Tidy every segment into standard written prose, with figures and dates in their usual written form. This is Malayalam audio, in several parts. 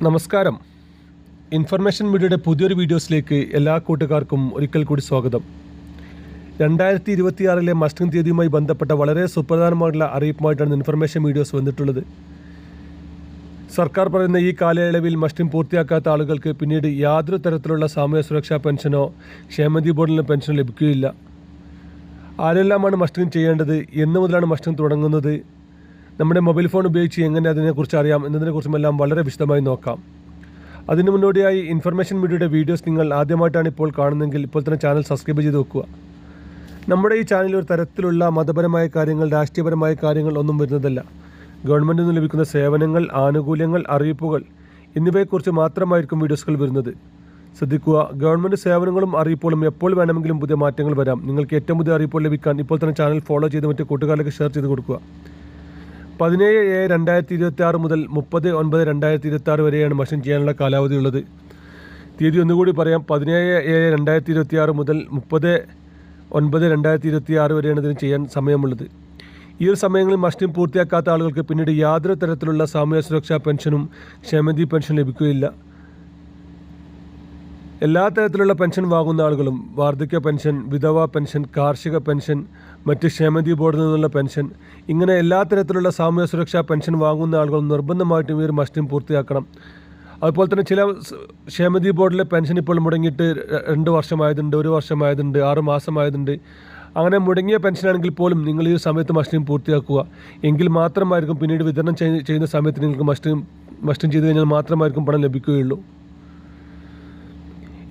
നമസ്കാരം. ഇൻഫർമേഷൻ മീഡിയയുടെ പുതിയൊരു വീഡിയോസിലേക്ക് എല്ലാ കൂട്ടുകാർക്കും ഒരിക്കൽ കൂടി സ്വാഗതം. 2026 മസ്റ്റിംഗ് തീയതിയുമായി ബന്ധപ്പെട്ട വളരെ സുപ്രധാനമായിട്ടുള്ള അറിയിപ്പുമായിട്ടാണ് ഇൻഫർമേഷൻ വീഡിയോസ് വന്നിട്ടുള്ളത്. സർക്കാർ പറയുന്ന ഈ കാലയളവിൽ മസ്റ്റിംഗ് പൂർത്തിയാക്കാത്ത ആളുകൾക്ക് പിന്നീട് യാതൊരു തരത്തിലുള്ള സാമൂഹ്യ സുരക്ഷാ പെൻഷനോ ക്ഷേമനിധി ബോർഡിലെ പെൻഷനോ ലഭിക്കുകയില്ല. ആരെല്ലാമാണ് മസ്റ്റിംഗ് ചെയ്യേണ്ടത്, എന്ന് മുതലാണ് മസ്റ്റിംഗ് തുടങ്ങുന്നത്, നമ്മുടെ മൊബൈൽ ഫോൺ ഉപയോഗിച്ച് എങ്ങനെ അതിനെക്കുറിച്ച് അറിയാം എന്നതിനെക്കുറിച്ചുമെല്ലാം വളരെ വിശദമായി നോക്കാം. അതിനു മുന്നോടിയായി ഇൻഫർമേഷൻ മീഡിയയുടെ വീഡിയോസ് നിങ്ങൾ ആദ്യമായിട്ടാണ് ഇപ്പോൾ കാണുന്നതെങ്കിൽ ഇപ്പോൾ തന്നെ ചാനൽ സബ്സ്ക്രൈബ് ചെയ്ത് വെക്കുക. നമ്മുടെ ഈ ചാനലിൽ ഒരു തരത്തിലുള്ള മതപരമായ കാര്യങ്ങൾ, രാഷ്ട്രീയപരമായ കാര്യങ്ങൾ ഒന്നും വരുന്നതല്ല. ഗവൺമെൻറ്റിൽ നിന്ന് ലഭിക്കുന്ന സേവനങ്ങൾ, ആനുകൂല്യങ്ങൾ, അറിയിപ്പുകൾ എന്നിവയെക്കുറിച്ച് മാത്രമായിരിക്കും വീഡിയോസുകൾ വരുന്നത്. ശ്രദ്ധിക്കുക, ഗവൺമെൻറ് സേവനങ്ങളും അറിയിപ്പുകളും എപ്പോൾ വേണമെങ്കിലും പുതിയ മാറ്റങ്ങൾ വരാം. നിങ്ങൾക്ക് ഏറ്റവും പുതിയ അറിയിപ്പുകൾ ലഭിക്കാൻ ഇപ്പോൾ തന്നെ ചാനൽ ഫോളോ ചെയ്ത് മറ്റു കൂട്ടുകാരിലേക്ക് ഷെയർ ചെയ്ത് കൊടുക്കുക. 17/7/2026 മുതൽ 30/9/2026 വരെയാണ് മസ്റ്റിംഗ് ചെയ്യാനുള്ള കാലാവധി ഉള്ളത്. തീയതി ഒന്നുകൂടി പറയാം, 17/7/2026 മുതൽ 30/9/2026 വരെയാണ് ഇതിന് ചെയ്യാൻ സമയമുള്ളത്. ഈ ഒരു സമയങ്ങളിൽ മസ്റ്റിംഗ് പൂർത്തിയാക്കാത്ത ആളുകൾക്ക് പിന്നീട് യാതൊരു തരത്തിലുള്ള സാമൂഹ്യ സുരക്ഷാ പെൻഷനും ക്ഷേമനിധി പെൻഷനും ലഭിക്കുകയില്ല. എല്ലാ തരത്തിലുള്ള പെൻഷൻ വാങ്ങുന്ന ആളുകളും വാർദ്ധക്യ പെൻഷൻ, വിധവാ പെൻഷൻ, കാർഷിക പെൻഷൻ, മറ്റ് ക്ഷേമനിധി ബോർഡിൽ നിന്നുള്ള പെൻഷൻ, ഇങ്ങനെ എല്ലാ തരത്തിലുള്ള സാമൂഹ്യ സുരക്ഷാ പെൻഷൻ വാങ്ങുന്ന ആളുകൾ നിർബന്ധമായിട്ടും ഈ ഒരു മസ്റ്റിംഗ് പൂർത്തിയാക്കണം. അതുപോലെ തന്നെ ചില ക്ഷേമനിധി ബോർഡിലെ പെൻഷൻ ഇപ്പോൾ മുടങ്ങിയിട്ട് 2 വർഷമായതുണ്ട്, 1 വർഷമായതുണ്ട്, 6 മാസമായതുണ്ട്. അങ്ങനെ മുടങ്ങിയ പെൻഷനാണെങ്കിൽ പോലും നിങ്ങൾ ഈ സമയത്ത് മസ്റ്റിംഗ് പൂർത്തിയാക്കുക. എങ്കിൽ മാത്രമായിരിക്കും പിന്നീട് വിതരണം ചെയ്യുന്ന സമയത്ത് നിങ്ങൾക്ക് മസ്റ്റിംഗ് ചെയ്ത് കഴിഞ്ഞാൽ മാത്രമായിരിക്കും പണം ലഭിക്കുകയുള്ളൂ.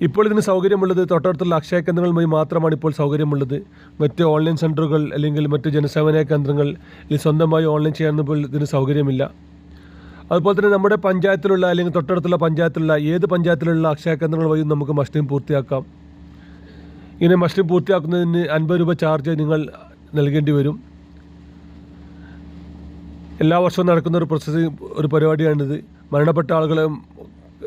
ഇപ്പോൾ ഇതിന് സൗകര്യമുള്ളത് തൊട്ടടുത്തുള്ള അക്ഷയ കേന്ദ്രങ്ങൾ വഴി മാത്രമാണ് ഇപ്പോൾ സൗകര്യമുള്ളത്. മറ്റ് ഓൺലൈൻ സെൻറ്ററുകൾ അല്ലെങ്കിൽ മറ്റ് ജനസേവന കേന്ദ്രങ്ങൾ സ്വന്തമായി ഓൺലൈൻ ചെയ്യാനൊന്നും ഇതിന് സൗകര്യമില്ല. അതുപോലെ തന്നെ നമ്മുടെ പഞ്ചായത്തിലുള്ള അല്ലെങ്കിൽ തൊട്ടടുത്തുള്ള പഞ്ചായത്തിലുള്ള ഏത് പഞ്ചായത്തിലുള്ള അക്ഷയ കേന്ദ്രങ്ങൾ വഴി നമുക്ക് മസ്റ്റിംഗ് പൂർത്തിയാക്കാം. ഇങ്ങനെ മസ്റ്റിംഗ് പൂർത്തിയാക്കുന്നതിന് 50 രൂപ ചാർജ് നിങ്ങൾ നൽകേണ്ടി വരും. എല്ലാ വർഷവും നടക്കുന്ന ഒരു പരിപാടിയാണിത്. മരണപ്പെട്ട ആളുകളെ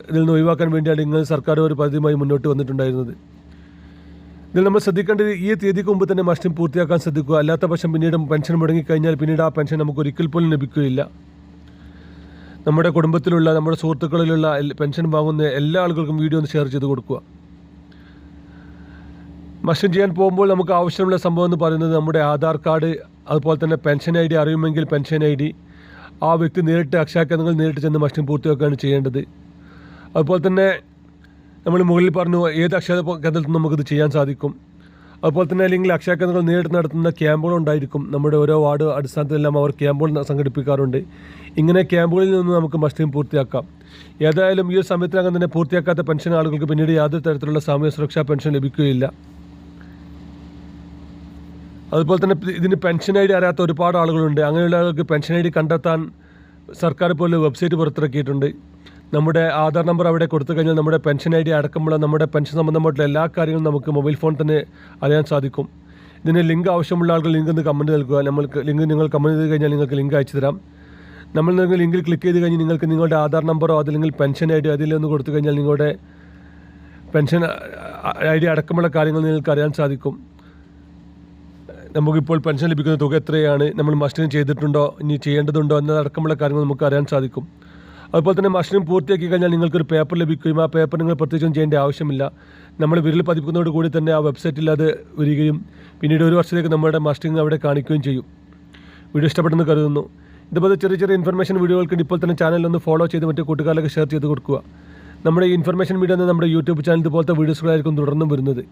ഇതിൽ നിന്ന് ഒഴിവാക്കാൻ വേണ്ടിയാണ് ഇങ്ങനെ സർക്കാർ ഒരു പദ്ധതിയുമായി മുന്നോട്ട് വന്നിട്ടുണ്ടായിരുന്നത്. ഇതിൽ നമ്മൾ ശ്രദ്ധിക്കേണ്ടത് ഈ തീയതിക്ക് മുമ്പ് തന്നെ മസ്റ്റിംഗ് പൂർത്തിയാക്കാൻ ശ്രദ്ധിക്കുക. അല്ലാത്ത പക്ഷം പിന്നീട് പെൻഷൻ മുടങ്ങിക്കഴിഞ്ഞാൽ പിന്നീട് ആ പെൻഷൻ നമുക്ക് ഒരിക്കൽ പോലും ലഭിക്കുകയില്ല. നമ്മുടെ കുടുംബത്തിലുള്ള, നമ്മുടെ സുഹൃത്തുക്കളിലുള്ള പെൻഷൻ വാങ്ങുന്ന എല്ലാ ആളുകൾക്കും വീഡിയോ ഒന്ന് ഷെയർ ചെയ്ത് കൊടുക്കുക. മസ്റ്റിംഗ് ചെയ്യാൻ പോകുമ്പോൾ നമുക്ക് ആവശ്യമുള്ള സംഭവം എന്ന് പറയുന്നത് നമ്മുടെ ആധാർ കാർഡ്, അതുപോലെ തന്നെ പെൻഷൻ ID അറിയുമെങ്കിൽ പെൻഷൻ ID, ആ വ്യക്തി നേരിട്ട് അക്ഷയ കേന്ദ്രങ്ങൾ നേരിട്ട് ചെന്ന് മസ്റ്റിംഗ് പൂർത്തിയാക്കുകയാണ് ചെയ്യേണ്ടത്. അതുപോലെ തന്നെ നമ്മൾ മുകളിൽ പറഞ്ഞു ഏത് അക്ഷയ കേന്ദ്രത്തിൽ നിന്ന് നമുക്കിത് ചെയ്യാൻ സാധിക്കും. അതുപോലെ തന്നെ അല്ലെങ്കിൽ അക്ഷയ കേന്ദ്രങ്ങൾ നേരിട്ട് നടത്തുന്ന ക്യാമ്പുകളുണ്ടായിരിക്കും. നമ്മുടെ ഓരോ വാർഡ് അടിസ്ഥാനത്തിലെല്ലാം അവർ ക്യാമ്പുകൾ സംഘടിപ്പിക്കാറുണ്ട്. ഇങ്ങനെ ക്യാമ്പുകളിൽ നിന്ന് നമുക്ക് മസ്റ്റിംഗ് പൂർത്തിയാക്കാം. ഏതായാലും ഈ ഒരു സമയത്തിനകം തന്നെ പൂർത്തിയാക്കാത്ത പെൻഷൻ ആളുകൾക്ക് പിന്നീട് യാതൊരു തരത്തിലുള്ള സാമൂഹ്യ സുരക്ഷാ പെൻഷൻ ലഭിക്കുകയില്ല. അതുപോലെ തന്നെ ഇതിന് പെൻഷൻ ID അറിയാത്ത ഒരുപാട് ആളുകളുണ്ട്. അങ്ങനെയുള്ള ആളുകൾക്ക് പെൻഷൻ ID കണ്ടെത്താൻ സർക്കാർ ഇപ്പോൾ വെബ്സൈറ്റ് പുറത്തിറക്കിയിട്ടുണ്ട്. നമ്മുടെ ആധാർ നമ്പർ അവിടെ കൊടുത്തു കഴിഞ്ഞാൽ നമ്മുടെ പെൻഷൻ ID അടക്കമുള്ള നമ്മുടെ പെൻഷൻ സംബന്ധമായിട്ടുള്ള എല്ലാ കാര്യങ്ങളും നമുക്ക് മൊബൈൽ ഫോൺ തന്നെ അറിയാൻ സാധിക്കും. ഇതിന് ലിങ്ക് ആവശ്യമുള്ള ആളുകൾ ലിങ്ക് ഒന്ന് കമൻറ്റ് നൽകുക. നിങ്ങൾ കമൻറ്റ് ചെയ്ത് കഴിഞ്ഞാൽ നിങ്ങൾക്ക് ലിങ്ക് അയച്ചു തരാം. നിങ്ങൾ ലിങ്കിൽ ക്ലിക്ക് ചെയ്ത് കഴിഞ്ഞ് നിങ്ങൾക്ക് നിങ്ങളുടെ ആധാർ നമ്പറോ അതല്ലെങ്കിൽ പെൻഷൻ ID അതിലൊന്ന് കൊടുത്തു കഴിഞ്ഞാൽ നിങ്ങളുടെ പെൻഷൻ ID അടക്കമുള്ള കാര്യങ്ങൾ നിങ്ങൾക്ക് അറിയാൻ സാധിക്കും. നമുക്കിപ്പോൾ പെൻഷൻ ലഭിക്കുന്ന തുക എത്രയാണ്, നമ്മൾ മസ്റ്റിംഗ് ചെയ്തിട്ടുണ്ടോ, ഇനി ചെയ്യേണ്ടതുണ്ടോ എന്നതടക്കമുള്ള കാര്യങ്ങൾ നമുക്ക് അറിയാൻ സാധിക്കും. അതുപോലെ തന്നെ മസ്റ്റിംഗ് പൂർത്തിയാക്കി കഴിഞ്ഞാൽ നിങ്ങൾക്കൊരു പേപ്പർ ലഭിക്കുകയും ആ പേപ്പർ നിങ്ങൾ പ്രത്യേകിച്ചും ചെയ്യേണ്ട ആവശ്യമില്ല. നമ്മൾ വിരൽ പതിപ്പിക്കുന്നതോട് കൂടി തന്നെ ആ വെബ്സൈറ്റിൽ അത് വരികയും പിന്നീട് 1 വർഷത്തേക്ക് നമ്മുടെ മസ്റ്റിംഗ് അവിടെ കാണിക്കുകയും ചെയ്യും. വീഡിയോ ഇഷ്ടപ്പെട്ടെന്ന് കരുതുന്നു. ഇതുപോലെ ചെറിയ ഇൻഫർമേഷൻ വീഡിയോകൾക്ക് ഇപ്പോൾ തന്നെ ചാനലൊന്ന് ഫോളോ ചെയ്ത് മറ്റു കൂട്ടുകാരിലേക്ക് ഷെയർ ചെയ്ത് കൊടുക്കുക. നമ്മുടെ ഈ ഇൻഫർമേഷൻ മീഡിയ എന്ന നമ്മുടെ യൂട്യൂബ് ചാനൽ ഇതുപോലത്തെ വീഡിയോസുകളായിരിക്കും തുടർന്നും വരുന്നത്.